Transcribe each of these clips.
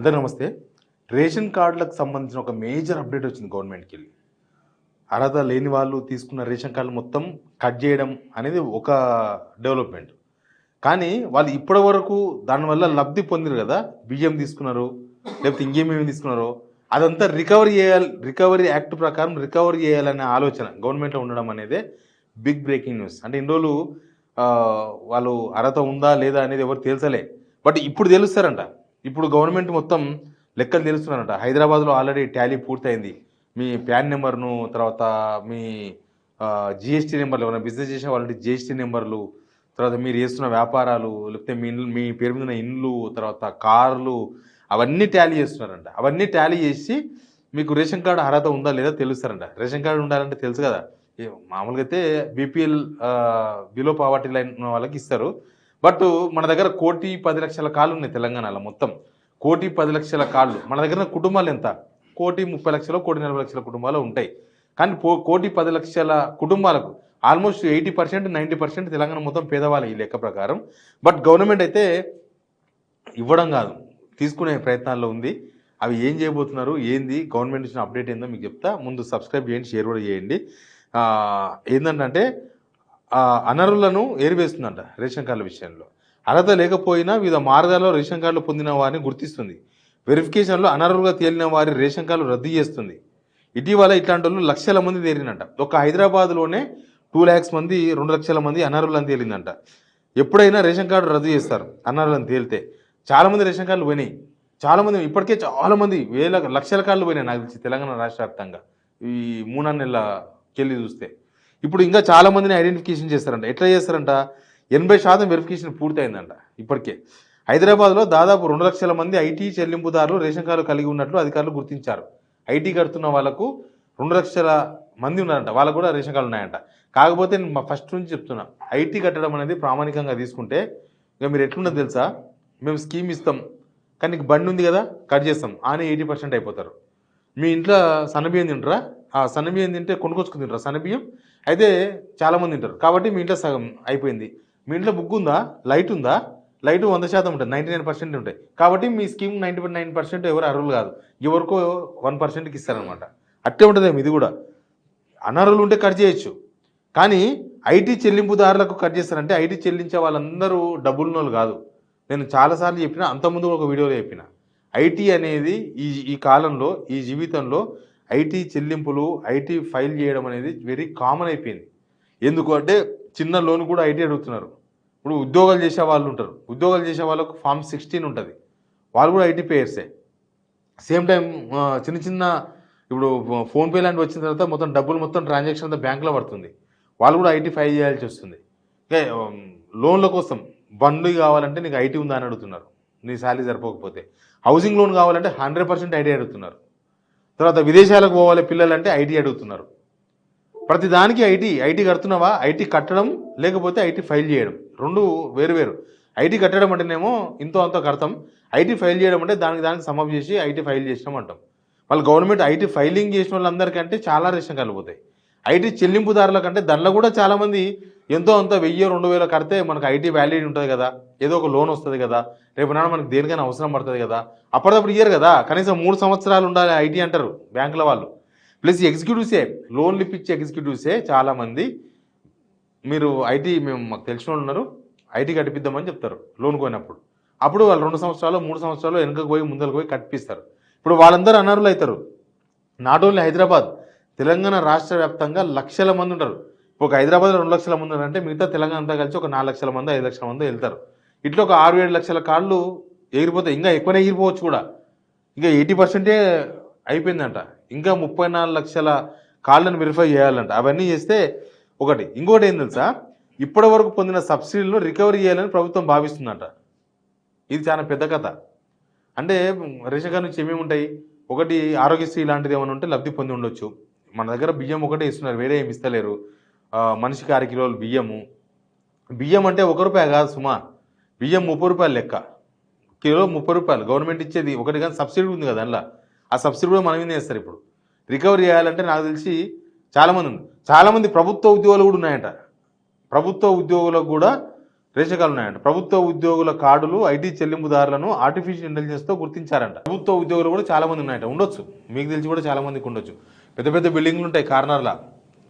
అందరూ నమస్తే. రేషన్ కార్డులకు సంబంధించిన ఒక మేజర్ అప్డేట్ వచ్చింది గవర్నమెంట్‌కి. అర్హత లేని వాళ్ళు తీసుకున్న రేషన్ కార్డులు మొత్తం కట్ చేయడం అనేది ఒక డెవలప్‌మెంట్. కానీ వాళ్ళు ఇప్పటివరకు దానివల్ల లబ్ధి పొందిరు కదా! బియ్యం తీసుకున్నారు, లేకపోతే ఇంకేమేమి తీసుకున్నారో అదంతా రికవరీ యాక్ట్ ప్రకారం రికవరీ చేయాలనే ఆలోచన గవర్నమెంట్‌లో ఉండడం అనేదే బిగ్ బ్రేకింగ్ న్యూస్. అంటే ఇన్ని రోజులు వాళ్ళు అర్హత ఉందా లేదా అనేది ఎవరు తేల్చలే. బట్ ఇప్పుడు తెలుస్తారంట. ఇప్పుడు గవర్నమెంట్ మొత్తం లెక్కలు తెలుస్తున్నారంట. హైదరాబాద్లో ఆల్రెడీ టాలీ పూర్తయింది. మీ ప్యాన్ నెంబర్ను, తర్వాత మీ జీఎస్టీ నెంబర్లు, ఏమైనా బిజినెస్ చేసే వాళ్ళకి జీఎస్టీ నెంబర్లు, తర్వాత మీరు చేస్తున్న వ్యాపారాలు, లేకపోతే మీ పేరు మీద ఉన్న ఇండ్లు, తర్వాత కార్లు, అవన్నీ టాలీ చేస్తున్నారంట. అవన్నీ టాలీ చేసి మీకు రేషన్ కార్డు అర్హత ఉందా లేదా తెలుస్తారంట. రేషన్ కార్డు ఉండాలంటే తెలుసు కదా, మామూలుగా అయితే బీపీఎల్ బిలో పావర్టీ లైన్ ఉన్న వాళ్ళకి ఇస్తారు. బట్ మన దగ్గర 1,10,00,000 కార్డులు ఉన్నాయి తెలంగాణలో. మొత్తం 1,10,00,000 కార్డులు. మన దగ్గర కుటుంబాలు ఎంత? 1,30,00,000 1,40,00,000 కుటుంబాలు ఉంటాయి. కానీ 1,10,00,000 కుటుంబాలకు ఆల్మోస్ట్ 80% 90% తెలంగాణ మొత్తం పేదవాళ్ళు ఈ లెక్క ప్రకారం. బట్ గవర్నమెంట్ అయితే ఇవ్వడం కాదు, తీసుకునే ప్రయత్నాల్లో ఉంది. అవి ఏం చేయబోతున్నారు, ఏంది, గవర్నమెంట్ ఇచ్చిన అప్డేట్ ఏందో మీకు చెప్తా. ముందు సబ్స్క్రైబ్ చేయండి, షేర్ కూడా చేయండి. ఏంటంటే అనర్హులను ఏరివేస్తుందంట రేషన్ కార్డుల విషయంలో. అర్హత లేకపోయినా వివిధ మార్గాల్లో రేషన్ కార్డులు పొందిన వారిని గుర్తిస్తుంది. వెరిఫికేషన్లో అనర్హులుగా తేలిన వారి రేషన్ కార్డులు రద్దు చేస్తుంది. ఇటీవల ఇట్లాంటి వాళ్ళు లక్షల మంది తేలినంట. ఒక హైదరాబాద్లోనే 2 lakhs మంది, 2 లక్షల మంది అనర్హులని తేలిందంట. ఎప్పుడైనా రేషన్ కార్డు రద్దు చేస్తారు అనర్హులని తేలితే. చాలామంది రేషన్ కార్డులు పోయినాయి. చాలామంది ఇప్పటికే చాలామంది లక్షల కార్డులు పోయినాయి నాకు తెలిసి తెలంగాణ రాష్ట్ర వ్యాప్తంగా ఈ 3-4 నెలలకెళ్ళి చూస్తే. ఇప్పుడు ఇంకా చాలామందిని ఐడెంటిఫికేషన్ చేస్తారంట. ఎట్లా చేస్తారంట? 80% వెరిఫికేషన్ పూర్తయిందంట ఇప్పటికే. హైదరాబాద్లో దాదాపు 2 లక్షల మంది ఐటీ చెల్లింపుదారులు రేషన్ కార్డు కలిగి ఉన్నట్లు అధికారులు గుర్తించారు. ఐటీ కడుతున్న వాళ్ళకు 2 లక్షల మంది ఉన్నారంట. వాళ్ళకు కూడా రేషన్ కార్డులు ఉన్నాయంట. కాకపోతే నేను ఫస్ట్ నుంచి చెప్తున్నా, ఐటీ కట్టడం అనేది ప్రామాణికంగా తీసుకుంటే ఇక మీరు ఎట్లున్నది తెలుసా? మేము స్కీమ్ ఇస్తాం, కానీ నీకు బండి ఉంది కదా కట్ చేస్తాం అని 80% అయిపోతారు. మీ ఇంట్లో సన్నబియ్యం తింటారా? ఆ సన్నబియ్యం తింటే కొనుక్కొచ్చుకుని తింటారా సన్నబియ్యం? అయితే చాలామంది తింటారు. కాబట్టి మీ ఇంట్లో సగం అయిపోయింది. మీ ఇంట్లో బుక్ ఉందా, లైట్ ఉందా? లైట్ 100% ఉంటుంది, 99% ఉంటాయి. కాబట్టి మీ స్కీమ్ 99% ఎవరు అర్హులు కాదు, ఎవరికో 1%కి ఇస్తారనమాట. అట్టే ఉంటుందేమో ఇది కూడా. అనర్హులు ఉంటే కట్ చేయొచ్చు, కానీ ఐటీ చెల్లింపుదారులకు కట్ చేస్తారంటే ఐటీ చెల్లించే వాళ్ళందరూ డబ్బులున్న వాళ్ళు కాదు. నేను చాలాసార్లు చెప్పిన, అంతకుముందు ఒక వీడియోలో చెప్పిన, ఐటీ అనేది ఈ కాలంలో, ఈ జీవితంలో ఐటీ చెల్లింపులు, ఐటీ ఫైల్ చేయడం అనేది వెరీ కామన్ అయిపోయింది. ఎందుకు అంటే చిన్న లోన్ కూడా ఐటీ అడుగుతున్నారు. ఇప్పుడు ఉద్యోగాలు చేసే వాళ్ళు ఉంటారు, ఉద్యోగాలు చేసే వాళ్ళకు ఫామ్ 16 ఉంటుంది, వాళ్ళు కూడా ఐటీ పేయర్సే. సేమ్ టైం చిన్న చిన్న ఇప్పుడు ఫోన్పే లాంటివి వచ్చిన తర్వాత మొత్తం డబ్బులు మొత్తం ట్రాన్సాక్షన్ అంతా బ్యాంకులో పడుతుంది, వాళ్ళు కూడా ఐటీ ఫైల్ చేయాల్సి వస్తుంది. లోన్ల కోసం బండ్లు కావాలంటే నీకు ఐటీ ఉందా అని అడుగుతున్నారు, నీ శాలరీ సరిపోకపోతే. హౌసింగ్ లోన్ కావాలంటే 100% ఐటీ అడుగుతున్నారు. తర్వాత విదేశాలకు పోవాలి పిల్లలంటే ఐటీ అడుగుతున్నారు. ప్రతి దానికి ఐటీ కడుతున్నావా? ఐటీ కట్టడం, లేకపోతే ఐటీ ఫైల్ చేయడం, రెండు వేరు. ఐటీ కట్టడం అంటేనేమో ఇంతో అంతో కడతాం, ఐటీ ఫైల్ చేయడం అంటే దానికి సమప్ చేసి ఐటీ ఫైల్ చేసినాం అంటాం. వాళ్ళు గవర్నమెంట్ ఐటీ ఫైలింగ్ చేసిన వాళ్ళందరికంటే చాలా రేషన్ కార్డులు పోతాయి. ఐటీ చెల్లింపుదారుల కంటే దాంట్లో కూడా చాలామంది ఎంతో అంత 1000-2000 కడితే మనకు ఐటీ వ్యాలిడిటీ ఉంటుంది కదా, ఏదో ఒక లోన్ వస్తుంది కదా, రేపు నాడు మనకు దేనికైనా అవసరం పడుతుంది కదా. అప్పటికప్పుడు ఇయ్యరు కదా, కనీసం 3 సంవత్సరాలు ఉండాలి ఐటీ అంటారు బ్యాంకుల వాళ్ళు. ప్లస్ ఎగ్జిక్యూటివ్సే, లోన్లు ఇప్పించే ఎగ్జిక్యూటివ్సే చాలామంది, మీరు ఐటీ మాకు తెలిసిన వాళ్ళు ఉన్నారు, ఐటీ కట్టిపిద్దామని చెప్తారు లోన్ పోయినప్పుడు. అప్పుడు వాళ్ళు 2 సంవత్సరాలు 3 సంవత్సరాలు వెనకకు పోయి ముందరకు పోయి కట్టిపిస్తారు. ఇప్పుడు వాళ్ళందరూ అనర్హులు అవుతారు. నాట్ ఓన్లీ హైదరాబాద్, తెలంగాణ రాష్ట్ర వ్యాప్తంగా లక్షల మంది ఉంటారు. ఒక హైదరాబాద్లో 2 లక్షల మంది ఉన్నారంటే మిగతా తెలంగాణ అంతా కలిసి ఒక 4 లక్షల మంది 5 లక్షల మంది వెళ్తారు. ఇట్లా ఒక 6-7 లక్షల కార్డులు ఎగిరిపోతాయి. ఇంకా ఎక్కువనే ఎగిరిపోవచ్చు కూడా. ఇంకా 80% అయిపోయిందంట. ఇంకా 34 లక్షల కార్డులను వెరిఫై చేయాలంట. అవన్నీ చేస్తే ఒకటి. ఇంకోటి ఏం తెలుసా? ఇప్పటి వరకు పొందిన సబ్సిడీలను రికవరీ చేయాలని ప్రభుత్వం భావిస్తుందంట. ఇది చాలా పెద్ద కథ. అంటే రేషన్ కార్డు నుంచి ఏమేమి ఉంటాయి? ఒకటి ఆరోగ్యశ్రీ లాంటిది ఏమైనా ఉంటే లబ్ధి పొంది ఉండొచ్చు. మన దగ్గర బియ్యం ఒకటే ఇస్తున్నారు, వేరే ఏమి ఇస్తలేరు. మనిషికి 6 కిలోలు బియ్యం అంటే ₹1 కాదు సుమా, బియ్యం 30 రూపాయలు లెక్క, కిలో 30 రూపాయలు గవర్నమెంట్ ఇచ్చేది ఒకటి. కానీ సబ్సిడీ ఉంది కదా అందులో, ఆ సబ్సిడీ కూడా మనం మీద వేస్తారు. ఇప్పుడు రికవరీ చేయాలంటే నాకు తెలిసి చాలామంది ప్రభుత్వ ఉద్యోగాలు కూడా ఉన్నాయంట. ప్రభుత్వ ఉద్యోగులకు కూడా రేషన్ కార్డులు ఉన్నాయంట. ప్రభుత్వ ఉద్యోగుల కార్డులు ఐటీ చెల్లింపుదారులను ఆర్టిఫిషియల్ ఇంటెలిజెన్స్తో గుర్తించారంట. ప్రభుత్వ ఉద్యోగులు కూడా చాలా మంది ఉన్నాయంట. ఉండొచ్చు, మీకు తెలిసి కూడా చాలా మందికి ఉండొచ్చు. పెద్ద పెద్ద బిల్డింగ్లు ఉంటాయి, కార్నర్లా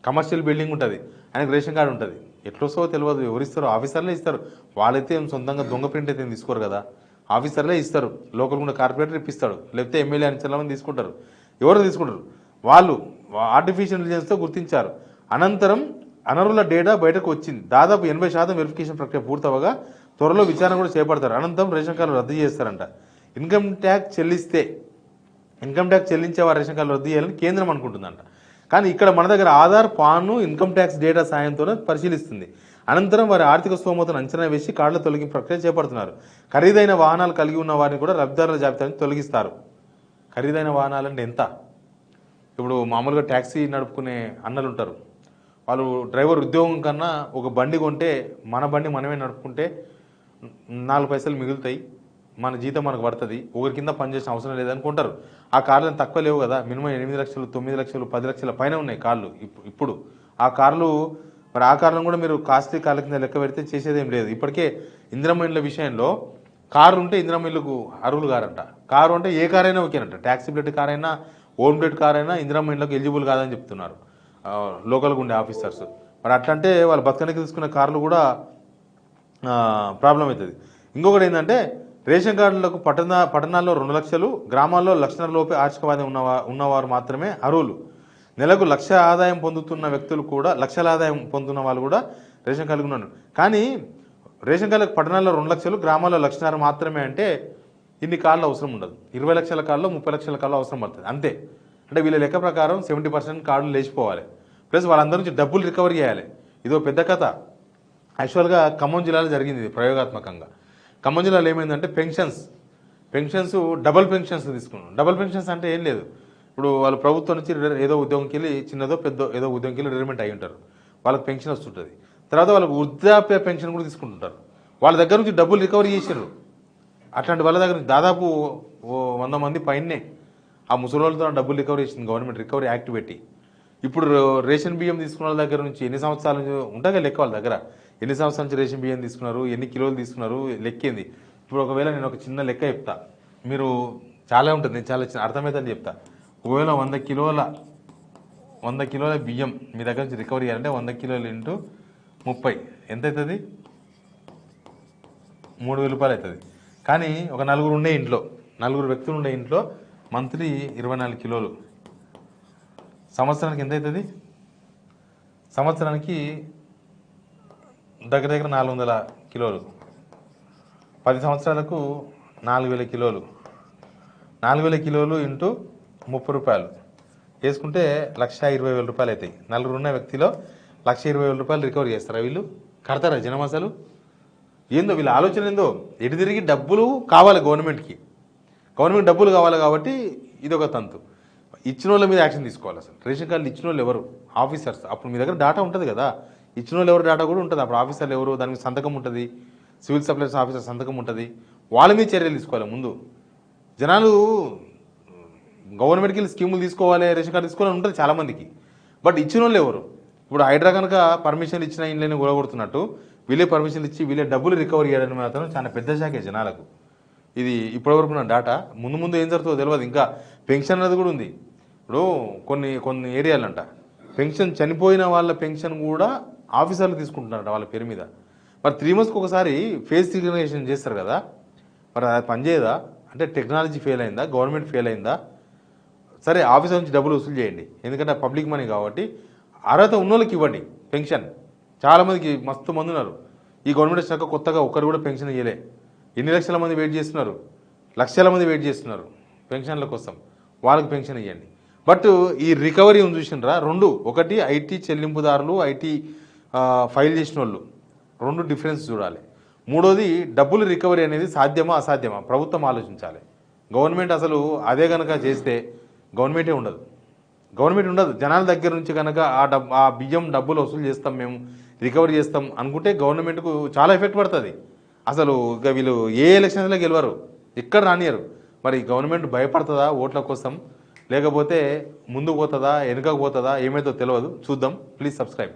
కమర్షియల్ బిల్డింగ్ ఉంటుంది, ఆయనకు రేషన్ కార్డు ఉంటుంది. ఎట్లొస్తావో తెలియదు, ఎవరిస్తారో ఆఫీసర్లే ఇస్తారు. వాళ్ళైతే సొంతంగా దొంగ ప్రింట్ అయితే తీసుకోరు కదా, ఆఫీసర్లే ఇస్తారు. లోకల్ కూడా కార్పొరేటర్ ఇప్పిస్తాడు, లేకపోతే ఎమ్మెల్యే అని చాలా మంది తీసుకుంటారు. ఎవరు తీసుకుంటారు? వాళ్ళు ఆర్టిఫిషియల్ ఇంటెలిజెన్స్తో గుర్తించారు. అనంతరం అనర్హుల డేటా బయటకు వచ్చింది. దాదాపు 80% వెరిఫికేషన్ ప్రక్రియ పూర్తవగా త్వరలో విచారణ కూడా చేపడతారు. అనంతరం రేషన్ కార్డులు రద్దు చేస్తారంట. ఇన్కమ్ ట్యాక్స్ చెల్లించే వారు రేషన్ కార్డులు రద్దు చేయాలని కేంద్రం అనుకుంటుందంట. కానీ ఇక్కడ మన దగ్గర ఆధార్, పాను, ఇన్కమ్ ట్యాక్స్ డేటా సాయంతోనే పరిశీలిస్తుంది. అనంతరం వారి ఆర్థిక స్తోమతను అంచనా వేసి కార్డుల తొలగింపు ప్రక్రియ చేపడుతున్నారు. ఖరీదైన వాహనాలు కలిగి ఉన్న వారిని కూడా లబ్ధిదారుల జాబితాని తొలగిస్తారు. ఖరీదైన వాహనాలు అంటే ఎంత? ఇప్పుడు మామూలుగా ట్యాక్సీ నడుపుకునే అన్నలు ఉంటారు, వాళ్ళు డ్రైవర్ ఉద్యోగం కన్నా ఒక బండి కొంటే, మన బండి మనమే నడుపుకుంటే 4 పైసలు మిగులుతాయి, మన జీతం మనకు పడుతుంది, ఒకరి కింద పనిచేసిన అవసరం లేదనుకుంటారు. ఆ కార్లు తక్కువ లేవు కదా, మినిమం 8 లక్షలు, 9 లక్షలు, 10 లక్షల పైన ఉన్నాయి కార్లు ఇప్పుడు. ఆ కార్లు మరి ఆ కార్లను కూడా మీరు కాస్ట్లీ కార్ల కింద లెక్క పెడితే చేసేదేం లేదు. ఇప్పటికే ఇందిరమ్మ ఇండ్ల విషయంలో కారు ఉంటే ఇందిరమ్మ ఇళ్ళకు అర్హులు కారంట. కారు అంటే ఏ కార్ అయినా ఓకేనంట, ట్యాక్సీ ప్లేట్ కార్ అయినా, ఓన్ ప్లేట్ కార్ అయినా ఇందిరమ్మ ఇండ్లకు ఎలిజిబుల్ కాదని చెప్తున్నారు లోకల్గా ఉండే ఆఫీసర్స్. మరి అట్లంటే వాళ్ళు బతకనికి తీసుకున్న కార్లు కూడా ప్రాబ్లం అవుతుంది. ఇంకొకటి ఏంటంటే రేషన్ కార్డులకు పట్టణాల్లో 2 లక్షలు, గ్రామాల్లో 1.5 లక్షల లోపే ఆర్థికవాదం ఉన్నవారు మాత్రమే అర్హులు. నెలకు 1 లక్ష ఆదాయం పొందుతున్న వ్యక్తులు కూడా, లక్షల ఆదాయం పొందుతున్న వాళ్ళు కూడా రేషన్ కార్డులు ఉన్నారు. కానీ రేషన్ కార్డులకు పట్టణాల్లో 2 లక్షలు, గ్రామాల్లో 1.5 లక్షలు మాత్రమే అంటే ఇన్ని కార్డులు అవసరం ఉండదు. 20 లక్షల కార్డులో 30 లక్షల కార్డులు అవసరం పడుతుంది అంతే. అంటే వీళ్ళ లెక్క ప్రకారం 70% కార్డులు లేచిపోవాలి, ప్లస్ వాళ్ళందరి నుంచి డబ్బులు రికవరీ చేయాలి. ఇదో పెద్ద కథ. యాక్చువల్గా ఖమ్మం జిల్లాలో జరిగింది ఇది ప్రయోగాత్మకంగా. ఖమ్మం జిల్లాలో ఏమైందంటే పెన్షన్స్ డబుల్ పెన్షన్స్ తీసుకున్నాం. డబుల్ పెన్షన్స్ అంటే ఏం లేదు, ఇప్పుడు వాళ్ళు ప్రభుత్వం నుంచి ఏదో ఉద్యోగంకి వెళ్ళి, చిన్నదో పెద్ద ఏదో ఉద్యోగంకి వెళ్ళి రిటైర్మెంట్ అయి ఉంటారు, వాళ్ళకి పెన్షన్ వస్తుంటుంది. తర్వాత వాళ్ళకి వృద్ధాప్య పెన్షన్ కూడా తీసుకుంటుంటారు. వాళ్ళ దగ్గర నుంచి డబ్బులు రికవరీ చేశారు. అట్లాంటి వాళ్ళ దగ్గర నుంచి దాదాపు 100 మంది పైనే ఆ ముసలితో డబ్బులు రికవరీ చేసింది గవర్నమెంట్, రికవరీ యాక్ట్ పెట్టి. ఇప్పుడు రేషన్ బియ్యం తీసుకున్న వాళ్ళ దగ్గర నుంచి ఎన్ని సంవత్సరాల నుంచి ఉంటాగా లెక్క, వాళ్ళ దగ్గర ఎన్ని సంవత్సరాల నుంచి రేషన్ బియ్యం తీసుకున్నారు, ఎన్ని కిలోలు తీసుకున్నారు, లెక్కేంది. ఇప్పుడు ఒకవేళ నేను ఒక చిన్న లెక్క చెప్తా, మీరు చాలా ఉంటుంది, నేను చాలా అర్థమవుతుందని చెప్తా. ఒకవేళ 100 కిలోల బియ్యం మీ దగ్గర నుంచి రికవరీ చేయాలంటే 100 కిలోలు ఇంటూ 30 ఎంత అవుతుంది? 3,000 రూపాయలు అవుతుంది. కానీ ఒక నలుగురు వ్యక్తులు ఉండే ఇంట్లో మంత్లీ 24 కిలోలు, సంవత్సరానికి ఎంత అవుతుంది? సంవత్సరానికి దగ్గర 400 కిలోలు, 10 సంవత్సరాలకు 4,000 కిలోలు. 4,000 కిలోలు ఇంటూ 30 రూపాయలు వేసుకుంటే 1,20,000 రూపాయలు అవుతాయి. నలుగురు ఉన్న వ్యక్తిలో 1,20,000 రూపాయలు రికవరీ చేస్తారా? వీళ్ళు కడతారా జనం? అసలు ఏందో వీళ్ళ ఆలోచన ఏందో. ఎటు తిరిగి డబ్బులు కావాలి గవర్నమెంట్ డబ్బులు కావాలి కాబట్టి ఇది ఒక తంతు. ఇచ్చిన వాళ్ళ మీద యాక్షన్ తీసుకోవాలి. అసలు రేషన్ కార్డులు ఇచ్చిన వాళ్ళు ఎవరు? ఆఫీసర్స్. అప్పుడు మీ దగ్గర డేటా ఉంటుంది కదా, ఇచ్చిన వాళ్ళు ఎవరు డేటా కూడా ఉంటుంది. అప్పుడు ఆఫీసర్లు ఎవరు, దానికి సంతకం ఉంటుంది, సివిల్ సప్లైస్ ఆఫీసర్ సంతకం ఉంటుంది. వాళ్ళ మీద చర్యలు తీసుకోవాలి. ముందు జనాలు గవర్నమెంట్కి వెళ్ళి స్కీములు తీసుకోవాలి, రేషన్ కార్డు తీసుకోవాలని ఉంటుంది చాలామందికి. బట్ ఇచ్చిన వాళ్ళు ఎవరు? ఇప్పుడు హైడ్రా కనుక పర్మిషన్లు ఇచ్చిన ఇండ్లని గొడగొడుతున్నట్టు వీళ్ళే పర్మిషన్లు ఇచ్చి వీళ్ళే డబ్బులు రికవరీ చేయడం మాత్రం చాలా పెద్ద శాఖే జనాలకు. ఇది ఇప్పటివరకు ఉన్న డేటా. ముందు ఏం జరుగుతుందో తెలియదు. ఇంకా పెన్షన్ అనేది కూడా ఉంది. ఇప్పుడు కొన్ని ఏరియాలంట పెన్షన్, చనిపోయిన వాళ్ళ పెన్షన్ కూడా ఆఫీసర్లు తీసుకుంటున్నారట వాళ్ళ పేరు మీద. మరి 3 monthsకి ఒకసారి ఫేస్ రికగ్నిషన్ చేస్తారు కదా, మరి అది పనిచేయదా? అంటే టెక్నాలజీ ఫెయిల్ అయిందా, గవర్నమెంట్ ఫెయిల్ అయిందా? సరే, ఆఫీసర్ నుంచి డబ్బులు వసూలు చేయండి, ఎందుకంటే పబ్లిక్ మనీ కాబట్టి. అర్హత ఉన్నోళ్ళకి ఇవ్వండి పెన్షన్. చాలామందికి మస్తు మంది ఉన్నారు ఈ గవర్నమెంట్ వచ్చాక, కొత్తగా ఒక్కరు కూడా పెన్షన్ ఇవ్వలే. ఎన్ని లక్షల మంది వెయిట్ చేస్తున్నారు, లక్షల మంది వెయిట్ చేస్తున్నారు పెన్షన్ల కోసం. వాళ్ళకి పెన్షన్ ఇవ్వండి. బట్ ఈ రికవరీ ఉంది చూసినరా, 2 ఒకటి ఐటీ చెల్లింపుదారులు, ఐటీ ఫైల్ చేసిన వాళ్ళు, 2 డిఫరెన్స్ చూడాలి. 3వది డబ్బులు రికవరీ అనేది సాధ్యమా అసాధ్యమా ప్రభుత్వం ఆలోచించాలి. గవర్నమెంట్ అసలు అదే కనుక చేస్తే గవర్నమెంటే ఉండదు. జనాల దగ్గర నుంచి కనుక ఆ బియ్యం డబ్బులు వసూలు చేస్తాం, మేము రికవరీ చేస్తాం అనుకుంటే గవర్నమెంట్కు చాలా ఎఫెక్ట్ పడుతుంది. అసలు ఇక వీళ్ళు ఏ ఎలక్షన్స్లో గెలవరు, ఎక్కడ రానియరు. మరి గవర్నమెంట్ భయపడుతుందా ఓట్ల కోసం, లేకపోతే ముందుకు పోతుందా, వెనుకకు పోతుందా, ఏమైతే తెలియదు. చూద్దాం. Please subscribe.